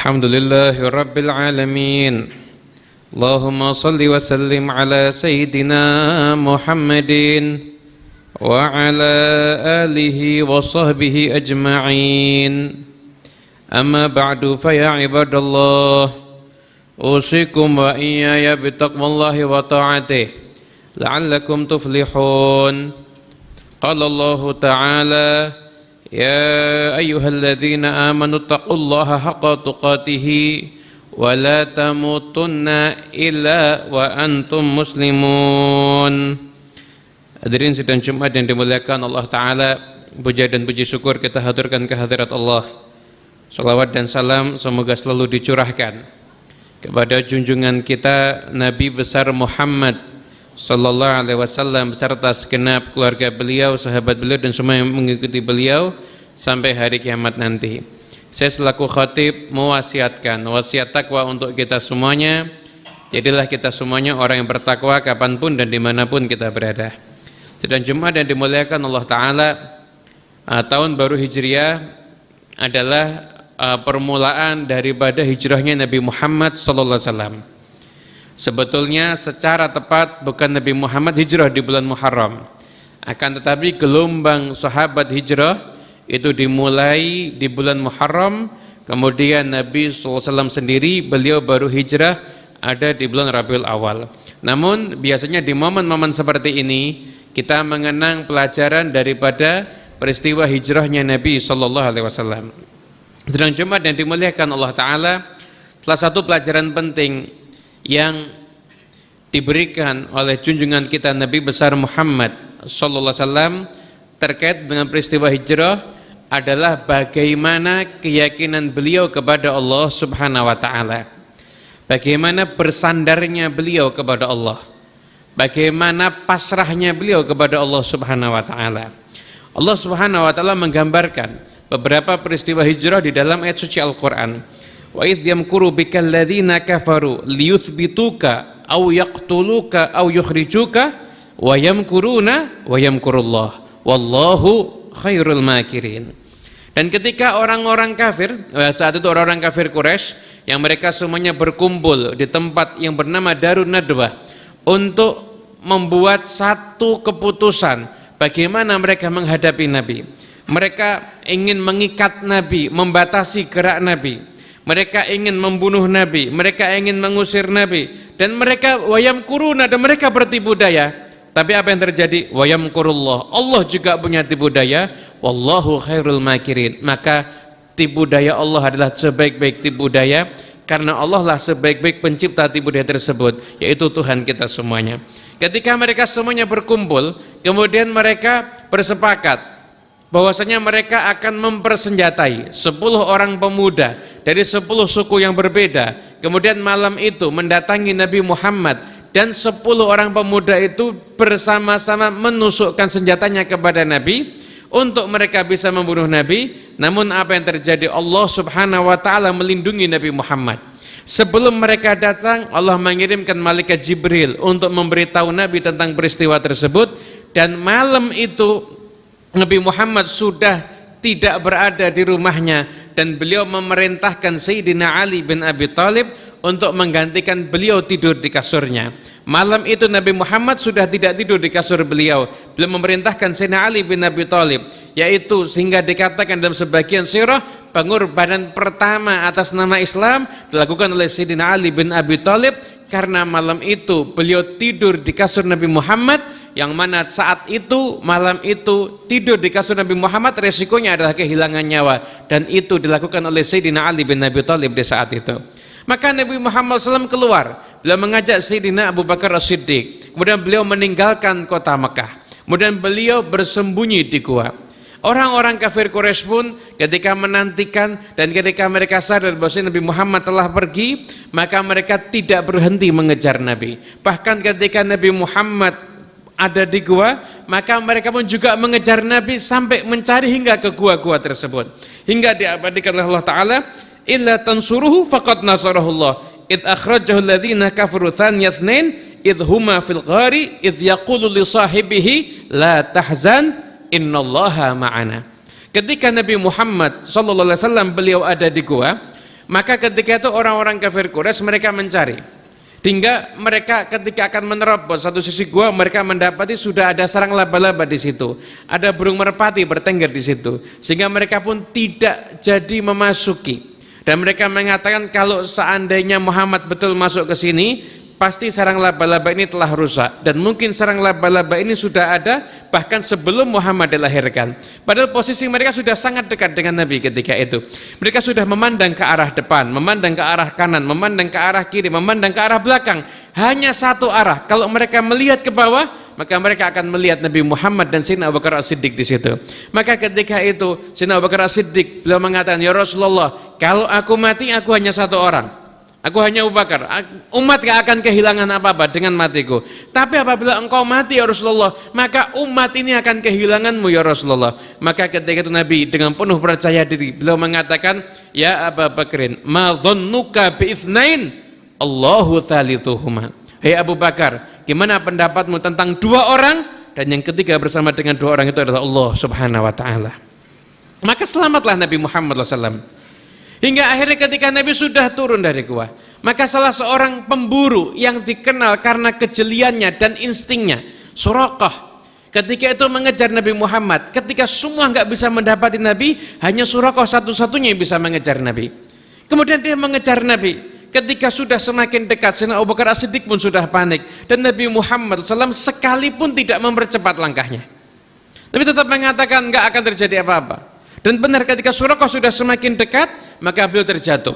الحمد لله رب العالمين اللهم صل وسلم على سيدنا محمد وعلى آله وصحبه أجمعين أما بعد فيا عباد الله أوصيكم وإياي بتقوى الله وطاعته لعلكم تفلحون قال الله تعالى يا أيها الذين آمنوا اتقوا الله حق تقاته ولا تموتن إلا وأنتم مسلمون. Hadirin sidang Jumat yang dimuliakan Allah Ta'ala, puja dan puji syukur kita haturkan ke hadirat Allah. Salawat dan salam semoga selalu dicurahkan kepada junjungan kita Nabi besar Muhammad Sallallahu Alaihi Wasallam beserta segenap keluarga beliau, sahabat beliau dan semua yang mengikuti beliau sampai hari kiamat nanti. Saya selaku khatib mewasiatkan wasiat takwa untuk kita semuanya. Jadilah kita semuanya orang yang bertakwa kapanpun dan dimanapun kita berada. Sedang Jumat yang dimuliakan Allah Ta'ala, tahun baru Hijriah adalah permulaan daripada hijrahnya Nabi Muhammad Sallallahu Alaihi Wasallam. Sebetulnya secara tepat bukan Nabi Muhammad hijrah di bulan Muharram, akan tetapi gelombang sahabat hijrah itu dimulai di bulan Muharram, kemudian Nabi SAW sendiri beliau baru hijrah ada di bulan Rabiul Awal. Namun biasanya di momen-momen seperti ini kita mengenang pelajaran daripada peristiwa hijrahnya Nabi SAW. Sedang Jumat yang dimuliakan Allah Ta'ala, salah satu pelajaran penting yang diberikan oleh junjungan kita Nabi besar Muhammad sallallahu alaihi wasallam terkait dengan peristiwa hijrah adalah bagaimana keyakinan beliau kepada Allah Subhanahu wa taala. Bagaimana bersandarnya beliau kepada Allah. Bagaimana pasrahnya beliau kepada Allah Subhanahu wa taala. Allah Subhanahu wa taala menggambarkan beberapa peristiwa hijrah di dalam ayat suci Al-Qur'an. Wa idh yamkuru bikal ladzina kafaru liyuthbituka aw yaqtuluka aw yukhrijuka wa yamkuruna wa yamkurullah wallahu khairul makirin. Dan ketika orang-orang kafir, saat itu orang-orang kafir Quraisy yang mereka semuanya berkumpul di tempat yang bernama Darun Nadwah untuk membuat satu keputusan bagaimana mereka menghadapi Nabi. Mereka ingin mengikat Nabi, membatasi gerak Nabi. Mereka ingin membunuh Nabi, mereka ingin mengusir Nabi, dan mereka wayamkuruna, dan mereka bertipu daya. Tapi apa yang terjadi? Wayamkurullah, Allah juga punya tipu daya. Wallahu khairul makirin. Maka tipu daya Allah adalah sebaik-baik tipu daya, karena Allah lah sebaik-baik pencipta tipu daya tersebut, yaitu Tuhan kita semuanya. Ketika mereka semuanya berkumpul, kemudian mereka bersepakat bahwasanya mereka akan mempersenjatai 10 orang pemuda dari 10 suku yang berbeda, kemudian malam itu mendatangi Nabi Muhammad, dan 10 orang pemuda itu bersama-sama menusukkan senjatanya kepada Nabi untuk mereka bisa membunuh Nabi. Namun apa yang terjadi? Allah Subhanahu wa taala melindungi Nabi Muhammad. Sebelum mereka datang, Allah mengirimkan malaikat Jibril untuk memberitahu Nabi tentang peristiwa tersebut, dan malam itu Nabi Muhammad sudah tidak berada di rumahnya, dan beliau memerintahkan Sayyidina Ali bin Abi Thalib untuk menggantikan beliau tidur di kasurnya. Malam itu Nabi Muhammad sudah tidak tidur di kasur beliau. Beliau memerintahkan Sayyidina Ali bin Abi Thalib, yaitu sehingga dikatakan dalam sebagian sirah pengorbanan pertama atas nama Islam dilakukan oleh Sayyidina Ali bin Abi Thalib, karena malam itu beliau tidur di kasur Nabi Muhammad, yang mana saat itu malam itu tidur di kasur Nabi Muhammad resikonya adalah kehilangan nyawa, dan itu dilakukan oleh Sayyidina Ali bin Abi Thalib di saat itu. Maka Nabi Muhammad SAW keluar, beliau mengajak Sayyidina Abu Bakar As-Siddiq, kemudian beliau meninggalkan kota Mekah, kemudian beliau bersembunyi di gua. Orang-orang kafir Quraisy pun ketika menantikan dan ketika mereka sadar bahwa Nabi Muhammad telah pergi, maka mereka tidak berhenti mengejar Nabi. Bahkan ketika Nabi Muhammad ada di gua, maka mereka pun juga mengejar Nabi sampai mencari hingga ke gua-gua tersebut, hingga diabadikan oleh Allah Ta'ala, illa tansuruhu faqad nasarahullah id akhrajahu alladhina kafaru thaniya itsnain id huma fil ghari id yaqulu li sahibihi la tahzan innallaha ma'ana. Ketika Nabi Muhammad sallallahu alaihi wasallam beliau ada di gua, Maka ketika itu orang-orang kafir Quraisy mereka mencari, hingga mereka ketika akan menerobos satu sisi gua, mereka mendapati sudah ada sarang laba-laba di situ, ada burung merpati bertengger di situ, sehingga mereka pun tidak jadi memasuki. Dan mereka mengatakan kalau seandainya Muhammad betul masuk ke sini, pasti sarang laba-laba ini telah rusak, dan mungkin sarang laba-laba ini sudah ada bahkan sebelum Muhammad dilahirkan. Padahal posisi mereka sudah sangat dekat dengan Nabi ketika itu. Mereka sudah memandang ke arah depan, memandang ke arah kanan, memandang ke arah kiri, memandang ke arah belakang. Hanya satu arah. Kalau mereka melihat ke bawah, maka mereka akan melihat Nabi Muhammad dan Sayyidina Abu Bakar As-Siddiq di situ. Maka ketika itu Sayyidina Abu Bakar As-Siddiq beliau mengatakan, "Ya Rasulullah, kalau aku mati aku hanya satu orang. Aku hanya Abu Bakar, umat gak akan kehilangan apa-apa dengan matiku. Tapi apabila engkau mati ya Rasulullah, maka umat ini akan kehilanganmu ya Rasulullah." Maka ketika itu Nabi dengan penuh percaya diri, beliau mengatakan, "Ya Abu Bakrin, ma dhannuka bi'ithnain, Allahu thalithuhuma." Hei Abu Bakar, gimana pendapatmu tentang dua orang, dan yang ketiga bersama dengan dua orang itu adalah Allah subhanahu wa ta'ala. Maka selamatlah Nabi Muhammad SAW. Hingga akhirnya ketika Nabi sudah turun dari gua, maka salah seorang pemburu yang dikenal karena kejeliannya dan instingnya, Suraqah, ketika itu mengejar Nabi Muhammad. Ketika semua nggak bisa mendapati Nabi, hanya Suraqah satu-satunya yang bisa mengejar Nabi. Kemudian dia mengejar Nabi. Ketika sudah semakin dekat, Sayyidina Abu Bakar As-Siddiq pun sudah panik, dan Nabi Muhammad SAW sekalipun tidak mempercepat langkahnya, tapi tetap mengatakan nggak akan terjadi apa-apa. Dan benar ketika Suraqah sudah semakin dekat, maka beliau terjatuh.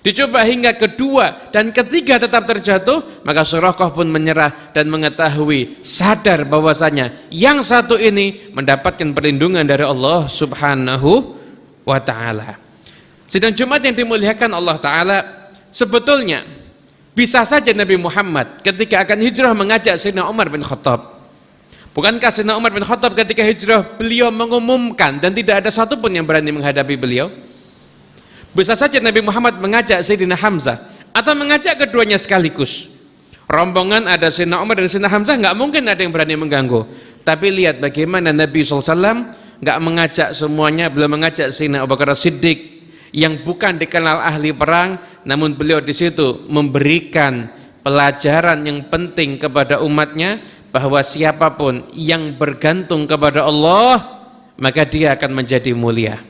Dicoba hingga kedua dan ketiga tetap terjatuh, maka Suraqah pun menyerah dan mengetahui, sadar bahwasanya yang satu ini mendapatkan perlindungan dari Allah subhanahu wa ta'ala. Sidang Jumat yang dimuliakan Allah ta'ala, sebetulnya bisa saja Nabi Muhammad ketika akan hijrah mengajak Sayyidina Umar bin Khattab. Bukankah Sayyidina Umar bin Khattab ketika hijrah beliau mengumumkan dan tidak ada satupun yang berani menghadapi beliau? Bisa saja Nabi Muhammad mengajak Sayyidina Hamzah atau mengajak keduanya sekaligus. Rombongan ada Sayyidina Umar dan Sayyidina Hamzah, nggak mungkin ada yang berani mengganggu. Tapi lihat bagaimana Nabi SAW nggak mengajak semuanya, beliau mengajak Sayyidina Abu Bakar As-Siddiq yang bukan dikenal ahli perang, namun beliau di situ memberikan pelajaran yang penting kepada umatnya, bahwa siapapun yang bergantung kepada Allah, maka dia akan menjadi mulia,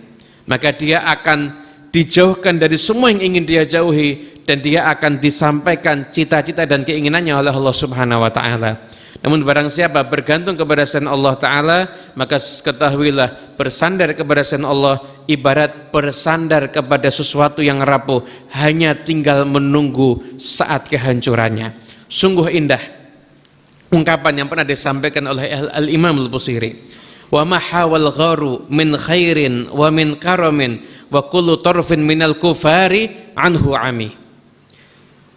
maka dia akan dijauhkan dari semua yang ingin dia jauhi, dan dia akan disampaikan cita-cita dan keinginannya oleh Allah subhanahu wa ta'ala. Namun barang siapa bergantung kepada selain Allah ta'ala, maka ketahuilah bersandar kepada selain Allah ibarat bersandar kepada sesuatu yang rapuh, hanya tinggal menunggu saat kehancurannya. Sungguh indah ungkapan yang pernah disampaikan oleh Al-Imam Al-Busiri, "Wa ma hawal gharu min khairin wa min karamin wa kullu tarfin minal kufari anhu ami.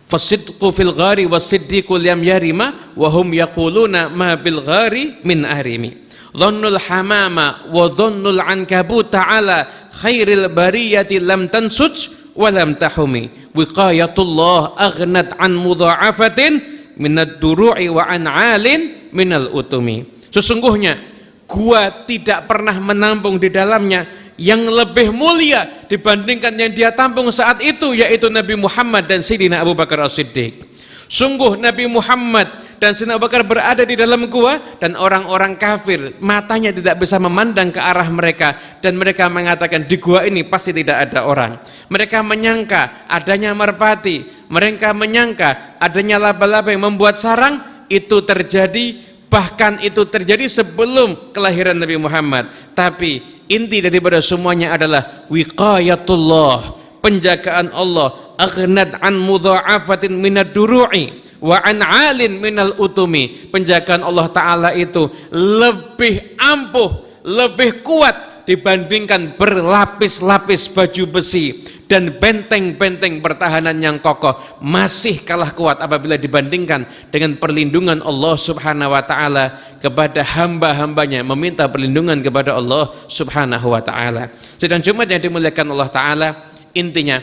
Fasidqu fil ghari wasiddiqu lam yarima wa hum yaquluna ma bil ghari min ahrimi. Dhannul hamama wa dhannul ankabut ta'ala khairil bariyati lam tansuj wa lam tahumi. Wiqayatullah aghnat an mudha'afatin minad duru'i wa an 'alin minal utumi." Sesungguhnya gua tidak pernah menampung di dalamnya yang lebih mulia dibandingkan yang dia tampung saat itu, yaitu Nabi Muhammad dan Sayyidina Abu Bakar As-Siddiq. Sungguh Nabi Muhammad dan Sayyidina Abu Bakar berada di dalam gua, dan orang-orang kafir matanya tidak bisa memandang ke arah mereka, dan mereka mengatakan di gua ini pasti tidak ada orang. Mereka menyangka adanya merpati, mereka menyangka adanya laba-laba yang membuat sarang. Itu terjadi, bahkan itu terjadi sebelum kelahiran Nabi Muhammad. Tapi inti daripada semuanya adalah wiqayatullah, penjagaan Allah, aghnat an mudha'afatin minad duru'i wa an 'alin minal utumi. Penjagaan Allah Ta'ala itu lebih ampuh, lebih kuat dibandingkan berlapis-lapis baju besi dan benteng-benteng pertahanan yang kokoh, masih kalah kuat apabila dibandingkan dengan perlindungan Allah subhanahu wa ta'ala kepada hamba-hambanya, meminta perlindungan kepada Allah subhanahu wa ta'ala. Sedang Jumat yang dimuliakan Allah Ta'ala, intinya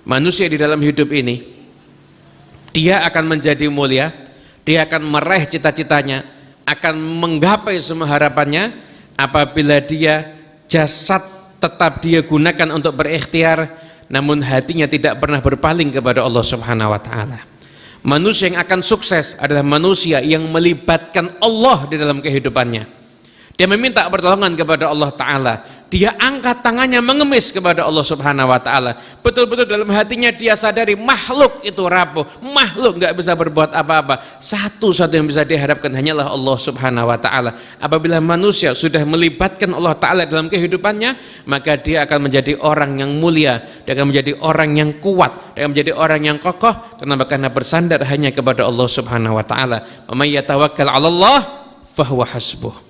manusia di dalam hidup ini dia akan menjadi mulia, dia akan meraih cita-citanya, akan menggapai semua harapannya apabila dia jasad tetap dia gunakan untuk berikhtiar, namun hatinya tidak pernah berpaling kepada Allah Subhanahu wa taala. Manusia yang akan sukses adalah manusia yang melibatkan Allah di dalam kehidupannya. Dia meminta pertolongan kepada Allah Ta'ala, dia angkat tangannya mengemis kepada Allah Subhanahu wa Ta'ala. Betul-betul dalam hatinya dia sadari makhluk itu rapuh, makhluk nggak bisa berbuat apa-apa. Satu-satu yang bisa diharapkan hanyalah Allah Subhanahu wa Ta'ala. Apabila manusia sudah melibatkan Allah Ta'ala dalam kehidupannya, maka dia akan menjadi orang yang mulia, dia akan menjadi orang yang kuat, dia akan menjadi orang yang kokoh. Kenapa? Karena bersandar hanya kepada Allah Subhanahu wa Ta'ala. Wa may yatawakkal 'ala Allah fahuwa hasbuh.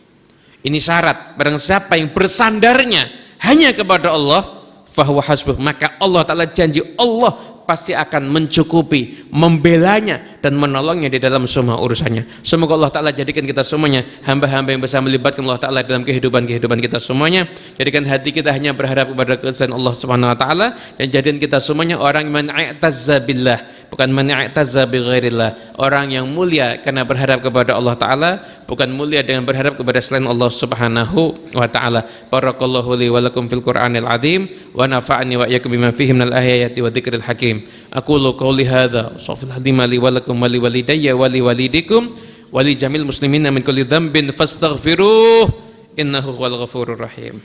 Ini syarat, barang siapa yang bersandarnya hanya kepada Allah, fahuwa hasbuh, maka Allah Ta'ala janji Allah pasti akan mencukupi, membelanya dan menolongnya di dalam semua urusannya. Semoga Allah Ta'ala jadikan kita semuanya hamba-hamba yang bisa melibatkan Allah Ta'ala dalam kehidupan kita semuanya. Jadikan hati kita hanya berharap kepada kesucian Allah Subhanahu wa Ta'ala, dan jadikan kita semuanya orang man i'tazza billah, bukan man i'tazza bi ghairillah, orang yang mulia karena berharap kepada Allah Ta'ala, bukan mulia dengan berharap kepada selain Allah Subhanahu wa Ta'ala. Barakallahu li wa lakum fil Qur'anil azim wa nafa'ani wa iyyakum bima fihi minal ayati wa dzikril hakim. Aqulu qawli hadza astaghfirullah li wa lakum wa li walidayya wa li walidikum wa li jamil muslimina min kulli dhanbin fastaghfiruh innahu huwal ghafurur rahim.